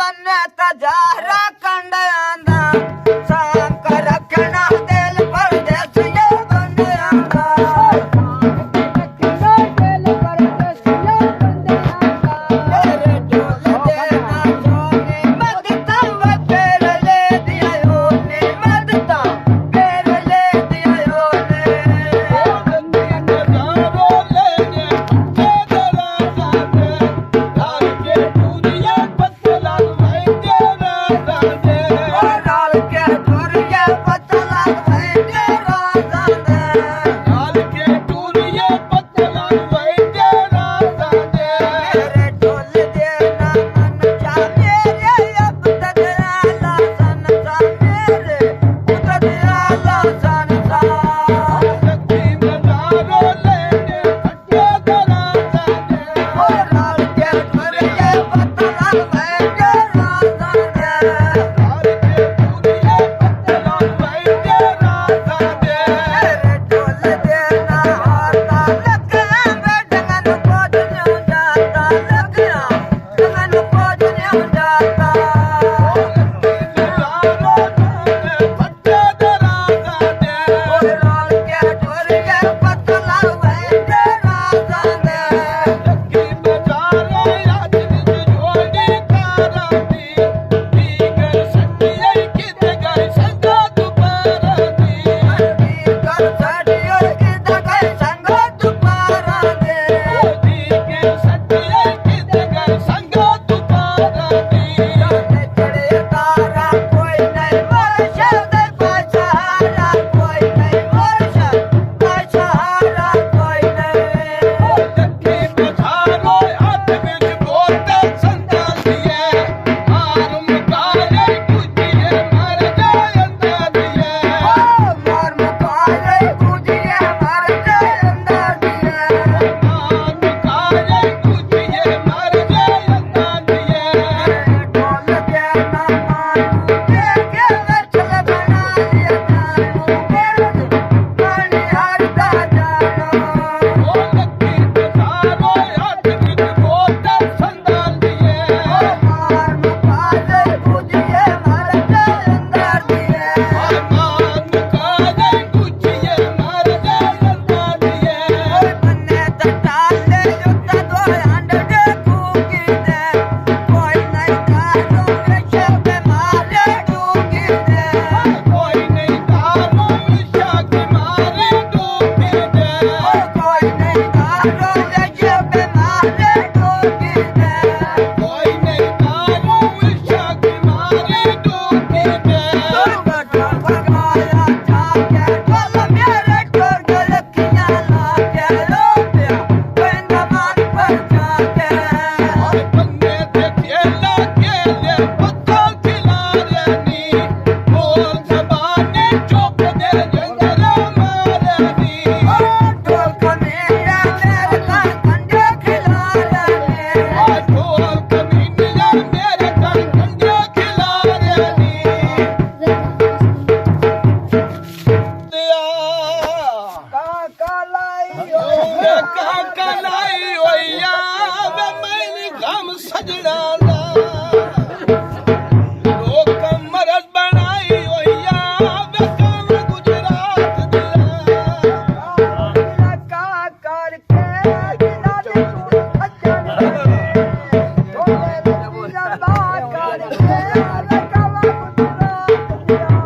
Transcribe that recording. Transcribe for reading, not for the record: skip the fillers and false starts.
बन्ने तजारा कंडियां दा सांक रखना दिल परदेसिया बंदियां दा दिल परदेसिया बंदियां दा तेरे ढोल दे ना सोने मदता वे तेरे ले दिया ओने मदता तेरे ले दिया ओने ओ बंदे नजारो लेने तेरे राजा दे लाल के दुनिया पतला मैं तेरा राजा ओ लाल के दुनिया पतला मैं तेरा राजा लाल के दुनिया पतला मैं तेरा राजा तेरे ढोल दे ना मन जा मेरे अब तक आला सन सा मेरे उतद आला सन सा बंदे नजारो लेने तेरे राजा दे ओ लाल के दुनिया पतला मैं तेरा राजा लाल के दुनिया पतला मैं तेरा राजा तेरे ढोल दे ना हारता लखना बेटंगन कोड न्यू जाता लखना बेटंगन कोड न्यू जाता नजारो लेने तेरे राजा दे ओ लाल के दुनिया पतला मैं तेरा राजा की नजारे आज विच जोड़ी ताराती दीगर संगिए कित गए संगा दुपारा दी कर साडियो की दगै संग दुपारा दे दीगर संगिए कित गए संगा दुपारा दी जाने चढ़े तारा कोई नहीं वर्षा दे सहारा कोई नहीं वर्षा दे सहारा कोई नहीं की नजारो आज विच बोलता संगा दिए हार मुकारे कुजिए मर जाए अंदर दिए मार मुकाले गुजिए मर जाए अंदर दिए हार मुकारे कुजिए मर जाए अंदर दिए ढोल के ना मानू के वचल बना लिया जानू मेरे पानी हरदा जानो ओ लक्की नजारो आज विच बोलता संगा दिए मार मुकाले गुजिए मर जाए अंदर दिए मान मुकारे कुजिए मर जाए अंदर दिए बन्ने तटाले युद्ध दो अंडे फूकी दे कोई नहीं कानू नशे पे मारे डूबी दे कोई नहीं तारो ईशा की मारे डूबी दे कोई नहीं कानू नशे पे मारे डूबी दे कोई नहीं तारो ईशा की मारे डूबी दे भगाया जाके ढोल मेरे ठोर लखियां लाके रोपिया बंदमान पर जाके और बन्ने दे खेला खेले पत्ता खिला रनी बोल जबाने चुप दे जंगला मारनी ढोल कमीना मेरे कान कंडे खिला रहे ढोल कमीनिया मेरे कान कंडे खिला रनी दिया काका लाई काका लाई होया वे मैनी गम सजना दा लोक मरद बनाई होया वे काम गुजरात दिया काका के बिना तू खजन ढोले बिना बात करके लगा गुजरात दिया